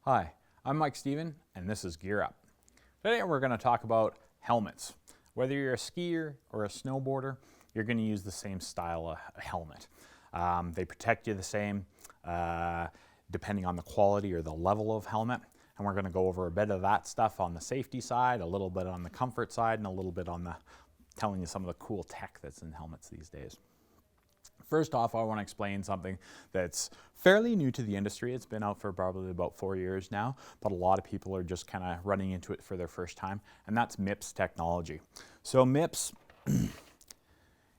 Hi, I'm Mike Steven, and this is Gear Up. Today we're going to talk about helmets. Whether you're a skier or a snowboarder, you're going to use the same style of helmet. They protect you the same depending on the quality or the level of helmet. And we're going to go over a bit of that stuff on the safety side, a little bit on the comfort side, and a little bit on the telling you some of the cool tech that's in helmets these days. First off, I want to explain something that's fairly new to the industry. It's been out for probably about 4 years now, but a lot of people are just kind of running into it for their first time, and that's MIPS technology. So MIPS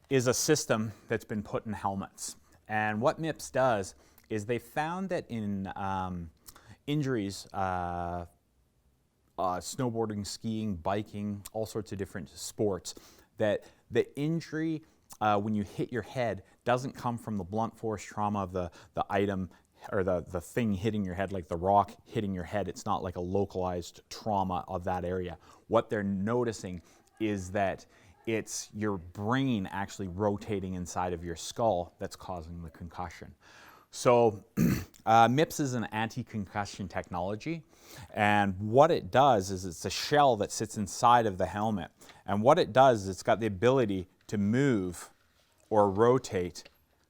is a system that's been put in helmets. And what MIPS does is they found that in injuries, snowboarding, skiing, biking, all sorts of different sports, that the injury when you hit your head doesn't come from the blunt force trauma of the item or the thing hitting your head, like the rock hitting your head. It's not like a localized trauma of that area. What they're noticing is that it's your brain actually rotating inside of your skull that's causing the concussion. So MIPS is an anti-concussion technology, and what it does is it's a shell that sits inside of the helmet, and what it does is it's got the ability to move or rotate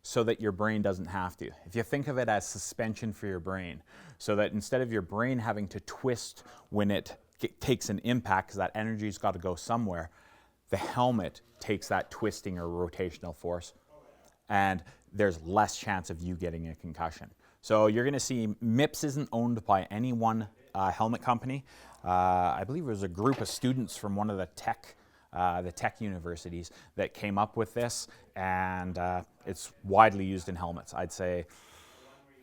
so that your brain doesn't have to. If you think of it as suspension for your brain, so that instead of your brain having to twist when it takes an impact, because that energy's got to go somewhere, the helmet takes that twisting or rotational force, and there's less chance of you getting a concussion. So you're going to see MIPS isn't owned by any one helmet company. I believe it was a group of students from one of the tech universities that came up with this, and it's widely used in helmets. I'd say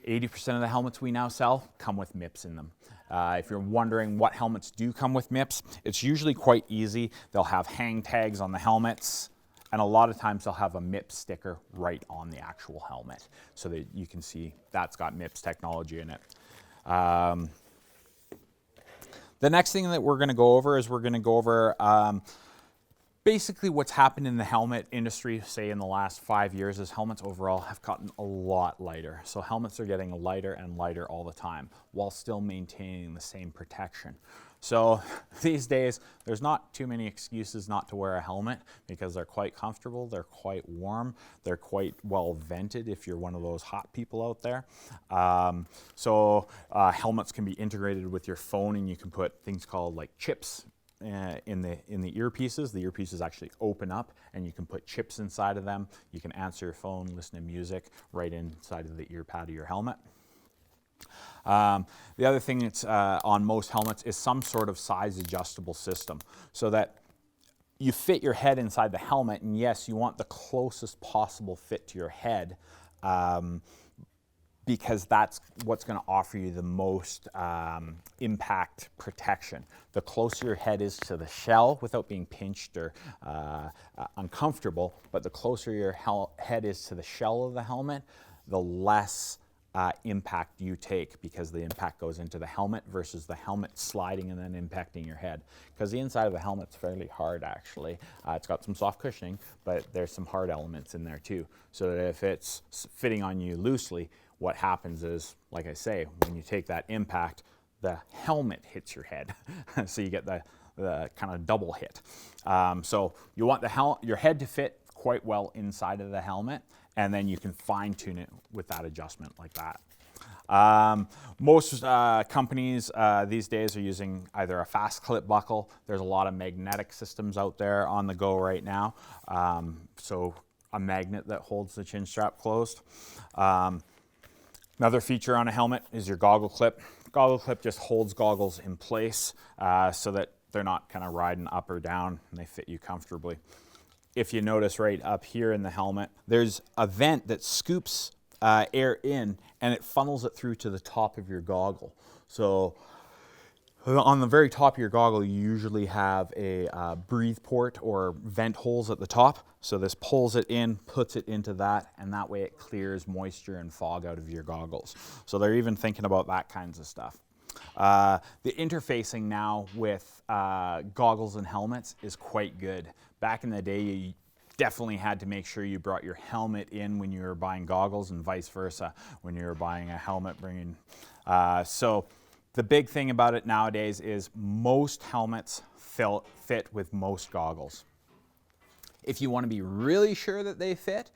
80% of the helmets we now sell come with MIPS in them. If you're wondering what helmets do come with MIPS, it's usually quite easy. They'll have hang tags on the helmets, and a lot of times they'll have a MIPS sticker right on the actual helmet so that you can see that's got MIPS technology in it. The next thing that we're going to go over is we're going to go over basically what's happened in the helmet industry, say in the last 5 years, is helmets overall have gotten a lot lighter. So helmets are getting lighter and lighter all the time while still maintaining the same protection. So these days, there's not too many excuses not to wear a helmet because they're quite comfortable, they're quite warm, they're quite well vented if you're one of those hot people out there. Helmets can be integrated with your phone, and you can put things called like chips in the earpieces. The earpieces actually open up, and you can put chips inside of them. You can answer your phone, listen to music right inside of the ear pad of your helmet. The other thing that's on most helmets is some sort of size adjustable system, so that you fit your head inside the helmet, and yes, you want the closest possible fit to your head, because that's what's going to offer you the most impact protection. The closer your head is to the shell without being pinched or uncomfortable, but the closer your head is to the shell of the helmet, the less impact you take, because the impact goes into the helmet versus the helmet sliding and then impacting your head. Because the inside of the helmet's fairly hard, actually. It's got some soft cushioning, but there's some hard elements in there too. So that if it's fitting on you loosely, what happens is, like I say, when you take that impact, the helmet hits your head. So you get the kind of double hit. So you want your head to fit quite well inside of the helmet, and then you can fine tune it with that adjustment like that. Most companies these days are using either a fast clip buckle. There's a lot of magnetic systems out there on the go right now. So a magnet that holds the chin strap closed. Another feature on a helmet is your goggle clip. Goggle clip just holds goggles in place so that they're not kind of riding up or down, and they fit you comfortably. If you notice right up here in the helmet, there's a vent that scoops air in, and it funnels it through to the top of your goggle. So on the very top of your goggle, you usually have a breathe port or vent holes at the top. So this pulls it in, puts it into that, and that way it clears moisture and fog out of your goggles. So they're even thinking about that kinds of stuff. The interfacing now with goggles and helmets is quite good. Back in the day, you definitely had to make sure you brought your helmet in when you were buying goggles, and vice versa when you were buying a helmet. So The big thing about it nowadays is most helmets fit with most goggles. If you want to be really sure that they fit,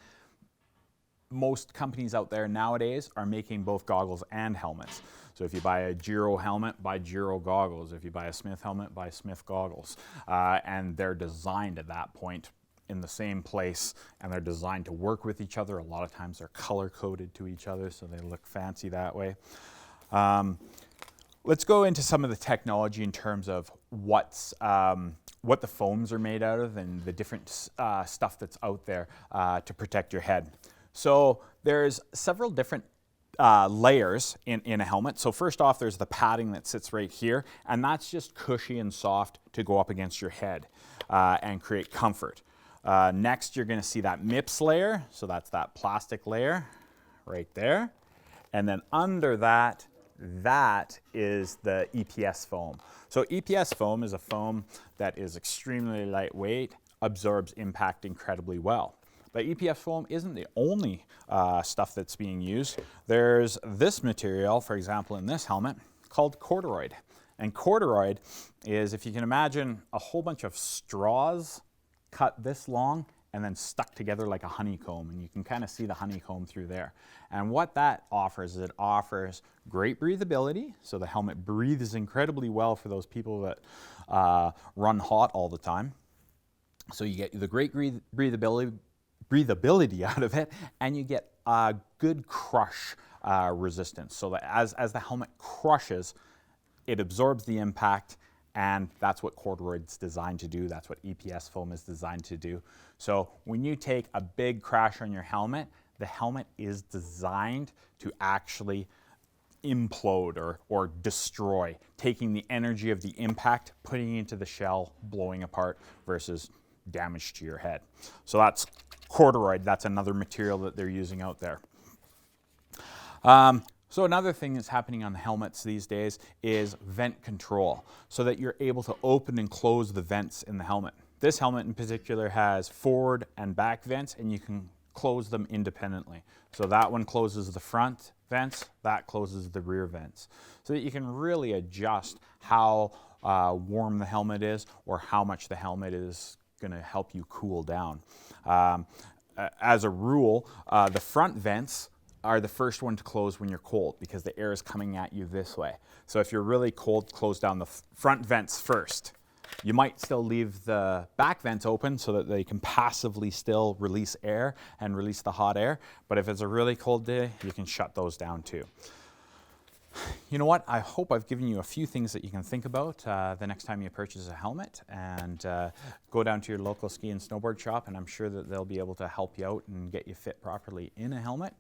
most companies out there nowadays are making both goggles and helmets. So if you buy a Giro helmet, buy Giro goggles. If you buy a Smith helmet, buy Smith goggles. And they're designed at that point in the same place, and they're designed to work with each other. A lot of times they're color coded to each other, so they look fancy that way. Let's go into some of the technology in terms of what the foams are made out of and the different stuff that's out there to protect your head. So there's several different layers in a helmet. So first off, there's the padding that sits right here, and that's just cushy and soft to go up against your head and create comfort. Next, you're going to see that MIPS layer. So that's that plastic layer right there. And then under that, that is the EPS foam. So EPS foam is a foam that is extremely lightweight, absorbs impact incredibly well. But EPS foam isn't the only stuff that's being used. There's this material, for example, in this helmet, called corduroy. And corduroy is, if you can imagine, a whole bunch of straws cut this long and then stuck together like a honeycomb, and you can kind of see the honeycomb through there. And what that offers is it offers great breathability, so the helmet breathes incredibly well for those people that run hot all the time. So you get the great breathability out of it, and you get good crush resistance, so that as the helmet crushes, it absorbs the impact. And that's what corduroy is designed to do. That's what EPS foam is designed to do. So when you take a big crash on your helmet, the helmet is designed to actually implode or destroy, taking the energy of the impact, putting it into the shell, blowing apart versus damage to your head. So that's corduroy. That's another material that they're using out there. So another thing that's happening on the helmets these days is vent control, so that you're able to open and close the vents in the helmet. This helmet in particular has forward and back vents, and you can close them independently. So that one closes the front vents, that closes the rear vents, so that you can really adjust how warm the helmet is or how much the helmet is going to help you cool down. As a rule, the front vents are the first one to close when you're cold, because the air is coming at you this way. So if you're really cold, close down the front vents first. You might still leave the back vents open so that they can passively still release air and release the hot air. But if it's a really cold day, you can shut those down too. You know what? I hope I've given you a few things that you can think about the next time you purchase a helmet, and go down to your local ski and snowboard shop, and I'm sure that they'll be able to help you out and get you fit properly in a helmet.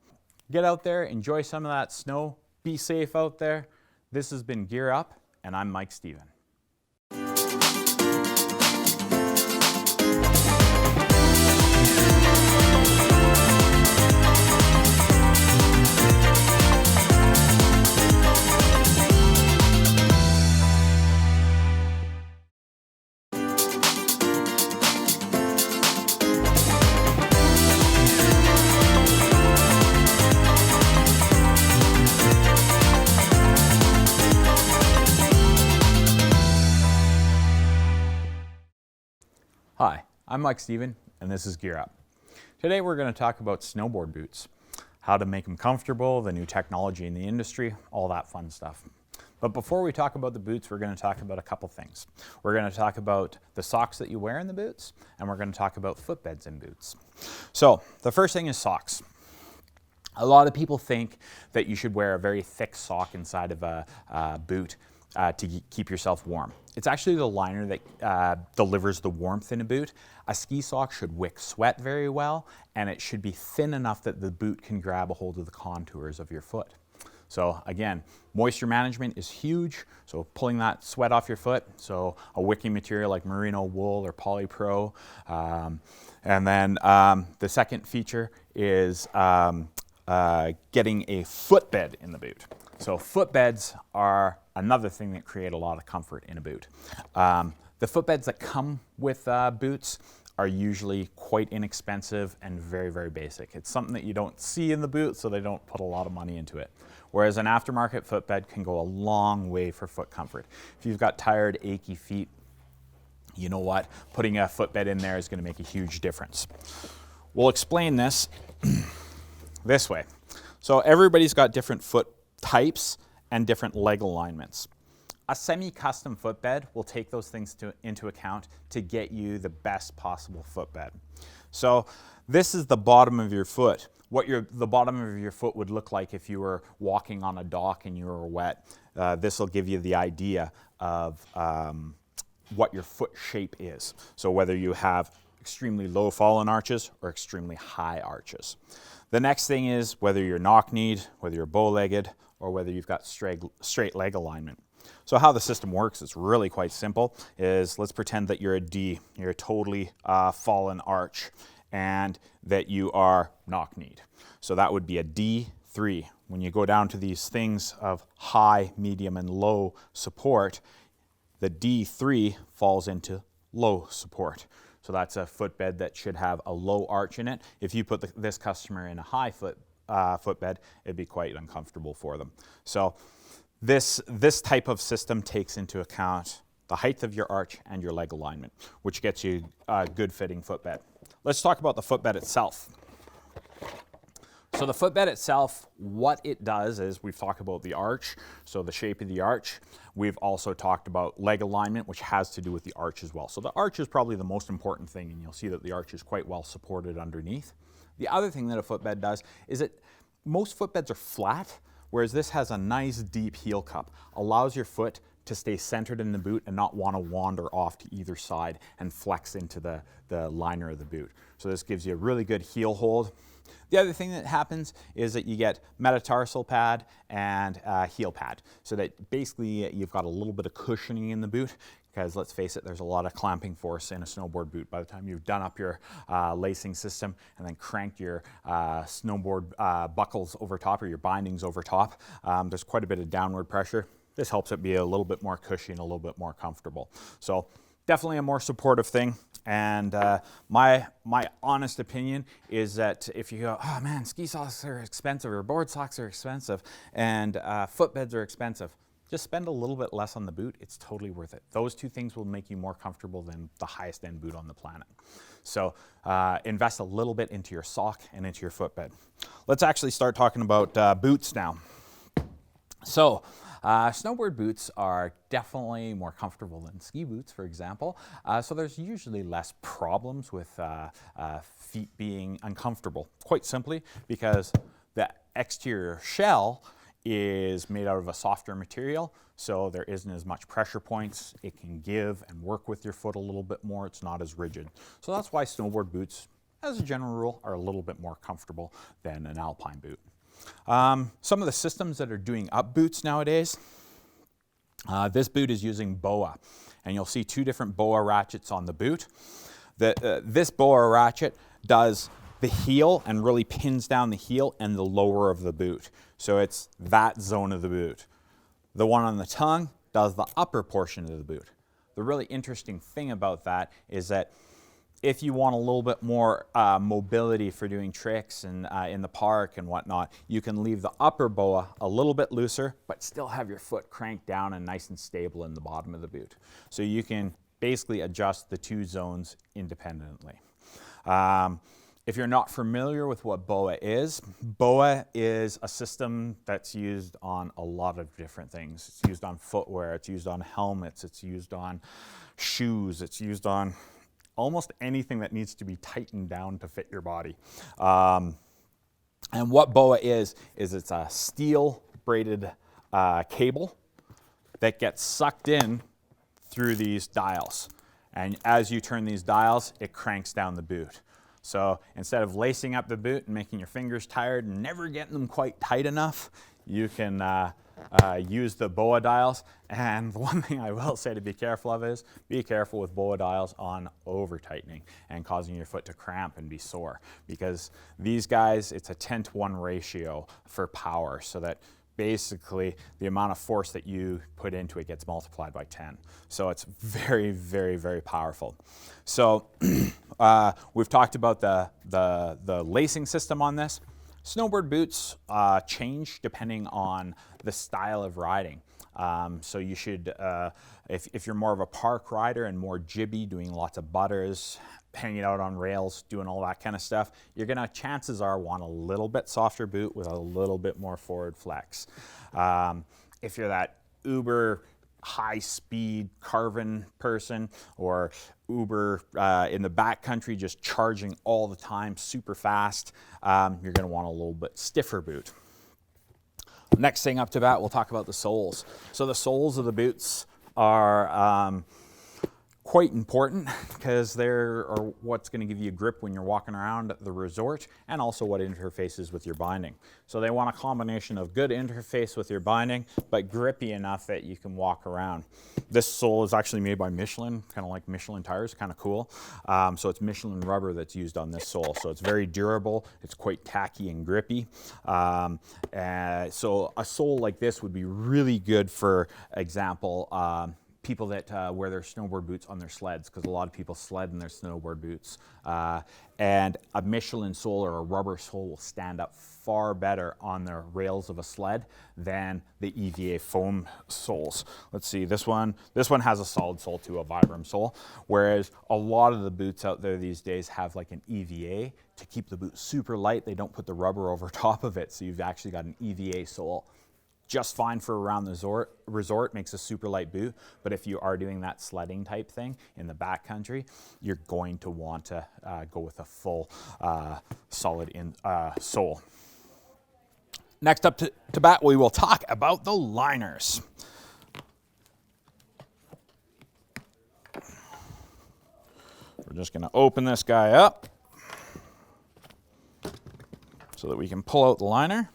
Get out there, enjoy some of that snow, be safe out there. This has been Gear Up, and I'm Mike Stephen. Hi, I'm Mike Stephen, and this is Gear Up. Today we're going to talk about snowboard boots, how to make them comfortable, the new technology in the industry, all that fun stuff. But before we talk about the boots, we're going to talk about a couple things. We're going to talk about the socks that you wear in the boots, and we're going to talk about footbeds in boots. So the first thing is socks. A lot of people think that you should wear a very thick sock inside of a boot to keep yourself warm. It's actually the liner that delivers the warmth in a boot. A ski sock should wick sweat very well, and it should be thin enough that the boot can grab a hold of the contours of your foot. So again, moisture management is huge, so pulling that sweat off your foot, so a wicking material like merino wool or polypro. And then the second feature is getting a footbed in the boot. So footbeds are another thing that create a lot of comfort in a boot. The footbeds that come with boots are usually quite inexpensive and very, very basic. It's something that you don't see in the boot, so they don't put a lot of money into it. whereas an aftermarket footbed can go a long way for foot comfort. If you've got tired, achy feet, you know what? Putting a footbed in there is going to make a huge difference. We'll explain this this way. So everybody's got different foot types and different leg alignments. A semi-custom footbed will take those things into account to get you the best possible footbed. So this is the bottom of your foot. What the bottom of your foot would look like if you were walking on a dock and you were wet. This will give you the idea of what your foot shape is. So whether you have extremely low fallen arches or extremely high arches. The next thing is whether you're knock-kneed, whether you're bow-legged, or whether you've got straight leg alignment. So how the system works is really quite simple. Let's pretend that you're a D, you're a totally fallen arch, and that you are knock-kneed. So that would be a D3. When you go down to these things of high, medium, and low support, the D3 falls into low support. So that's a footbed that should have a low arch in it. If you put this customer in a high footbed, it'd be quite uncomfortable for them. So this type of system takes into account the height of your arch and your leg alignment, which gets you a good fitting footbed. Let's talk about the footbed itself. So the footbed itself, what it does is we've talked about the arch, so the shape of the arch. We've also talked about leg alignment, which has to do with the arch as well. So the arch is probably the most important thing, and you'll see that the arch is quite well supported underneath. The other thing that a footbed does is most footbeds are flat, whereas this has a nice deep heel cup, allows your foot to stay centered in the boot and not want to wander off to either side and flex into the liner of the boot. So this gives you a really good heel hold. The other thing that happens is that you get metatarsal pad and heel pad, so that basically you've got a little bit of cushioning in the boot, because let's face it, there's a lot of clamping force in a snowboard boot. By the time you've done up your lacing system and then cranked your snowboard buckles over top, or your bindings over top, there's quite a bit of downward pressure. This helps it be a little bit more cushy and a little bit more comfortable. So definitely a more supportive thing. And my honest opinion is that if you go, oh man, ski socks are expensive, or board socks are expensive, and footbeds are expensive, just spend a little bit less on the boot. It's totally worth it. Those two things will make you more comfortable than the highest end boot on the planet. So invest a little bit into your sock and into your footbed. Let's actually start talking about boots now. So snowboard boots are definitely more comfortable than ski boots, for example. So there's usually less problems with feet being uncomfortable, quite simply because the exterior shell is made out of a softer material, so there isn't as much pressure points. It can give and work with your foot a little bit more. It's not as rigid. So that's why snowboard boots, as a general rule, are a little bit more comfortable than an alpine boot. Some of the systems that are doing up boots nowadays, this boot is using BOA, and you'll see two different BOA ratchets on the boot. This BOA ratchet does the heel and really pins down the heel and the lower of the boot. So it's that zone of the boot. The one on the tongue does the upper portion of the boot. The really interesting thing about that is that if you want a little bit more mobility for doing tricks and in the park and whatnot, you can leave the upper BOA a little bit looser, but still have your foot cranked down and nice and stable in the bottom of the boot. So you can basically adjust the two zones independently. If you're not familiar with what BOA is a system that's used on a lot of different things. It's used on footwear, it's used on helmets, it's used on shoes, it's used on almost anything that needs to be tightened down to fit your body. And what BOA is it's a steel braided cable that gets sucked in through these dials. And as you turn these dials, it cranks down the boot. So instead of lacing up the boot and making your fingers tired and never getting them quite tight enough, you can use the BOA dials. And the one thing I will say to be careful of is be careful with BOA dials on over tightening and causing your foot to cramp and be sore, because these guys, it's a 10-to-1 ratio for power, so that basically the amount of force that you put into it gets multiplied by 10. So it's very, very, very powerful. So we've talked about the lacing system on this. Snowboard boots change depending on the style of riding. So you should, if you're more of a park rider and more jibby, doing lots of butters, hanging out on rails, doing all that kind of stuff, you're gonna, chances are, want a little bit softer boot with a little bit more forward flex. If you're that uber high speed carving person, or uber in the backcountry just charging all the time super fast, you're gonna want a little bit stiffer boot. Next thing up to bat, we'll talk about the soles. So the soles of the boots are quite important because they're what's going to give you grip when you're walking around the resort, and also what interfaces with your binding. So they want a combination of good interface with your binding, but grippy enough that you can walk around. This sole is actually made by Michelin, kind of like Michelin tires, kind of cool. So it's Michelin rubber that's used on this sole. So it's very durable, it's quite tacky and grippy. So a sole like this would be really good, for example, people that wear their snowboard boots on their sleds, because a lot of people sled in their snowboard boots. And a Michelin sole or a rubber sole will stand up far better on the rails of a sled than the EVA foam soles. Let's see, this one has a solid sole to a Vibram sole, whereas a lot of the boots out there these days have like an EVA to keep the boot super light. They don't put the rubber over top of it, so you've actually got an EVA sole. Just fine for around the resort, makes a super light boot, but if you are doing that sledding type thing in the backcountry, you're going to want to go with a full solid sole. Next up to bat, we will talk about the liners. We're just going to open this guy up so that we can pull out the liner.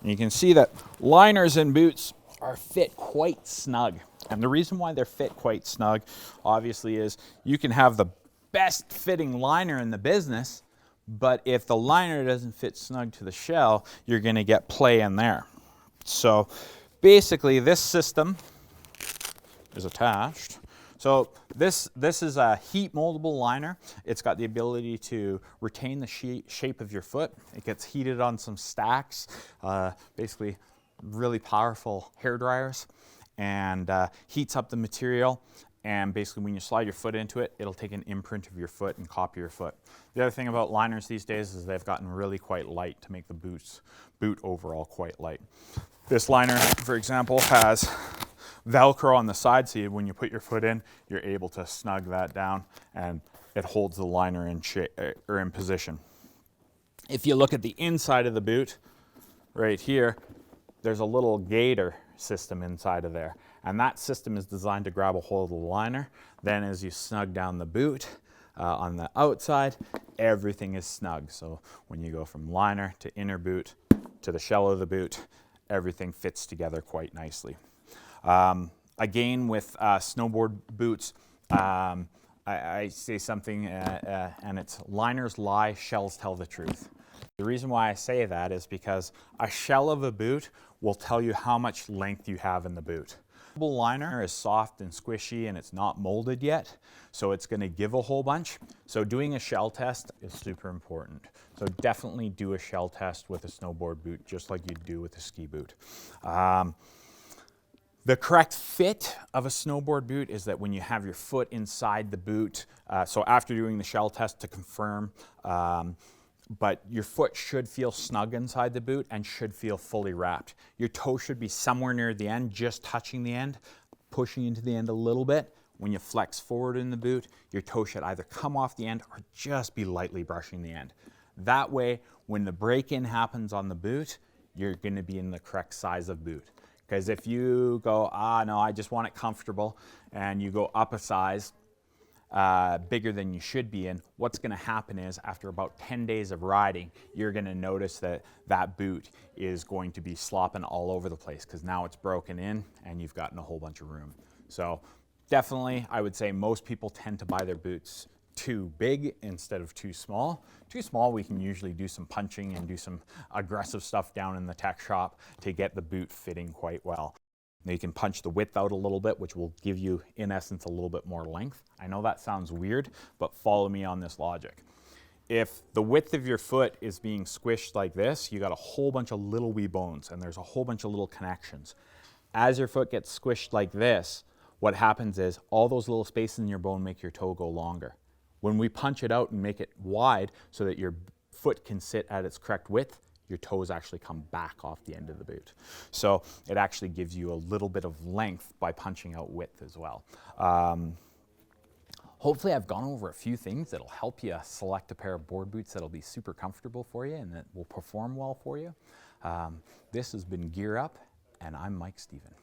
And you can see that liners in boots are fit quite snug. And the reason why they're fit quite snug, obviously, is you can have the best fitting liner in the business, but if the liner doesn't fit snug to the shell, you're going to get play in there. So basically, this system is attached. So this is a heat moldable liner. It's got the ability to retain the shape of your foot. It gets heated on some stacks, basically really powerful hair dryers, and heats up the material. And basically when you slide your foot into it, it'll take an imprint of your foot and copy your foot. The other thing about liners these days is they've gotten really quite light to make the boot overall quite light. This liner, for example, has Velcro on the side, so when you put your foot in, you're able to snug that down, and it holds the liner in shape or in position. If you look at the inside of the boot, right here, there's a little Gator system inside of there, and that system is designed to grab a hold of the liner. Then as you snug down the boot on the outside, everything is snug. So when you go from liner to inner boot to the shell of the boot, everything fits together quite nicely. Again, with snowboard boots, I say something, and it's liners lie, shells tell the truth. The reason why I say that is because a shell of a boot will tell you how much length you have in the boot. The liner is soft and squishy and it's not molded yet, so it's going to give a whole bunch. So doing a shell test is super important. So definitely do a shell test with a snowboard boot, just like you do with a ski boot. The correct fit of a snowboard boot is that when you have your foot inside the boot, so after doing the shell test to confirm, but your foot should feel snug inside the boot and should feel fully wrapped. Your toe should be somewhere near the end, just touching the end, pushing into the end a little bit. When you flex forward in the boot, your toe should either come off the end or just be lightly brushing the end. That way, when the break-in happens on the boot, you're going to be in the correct size of boot. Because if you go, no, I just want it comfortable, and you go up a size bigger than you should be in, what's going to happen is after about 10 days of riding, you're going to notice that that boot is going to be slopping all over the place, because now it's broken in and you've gotten a whole bunch of room. So definitely, I would say most people tend to buy their boots too big instead of too small. Too small, we can usually do some punching and do some aggressive stuff down in the tech shop to get the boot fitting quite well. Now you can punch the width out a little bit, which will give you, in essence, a little bit more length. I know that sounds weird, but follow me on this logic. If the width of your foot is being squished like this, you got a whole bunch of little wee bones, and there's a whole bunch of little connections. As your foot gets squished like this, what happens is all those little spaces in your bone make your toe go longer. When we punch it out and make it wide so that your foot can sit at its correct width, your toes actually come back off the end of the boot. So it actually gives you a little bit of length by punching out width as well. Hopefully I've gone over a few things that'll help you select a pair of board boots that'll be super comfortable for you and that will perform well for you. This has been Gear Up, and I'm Mike Stephen.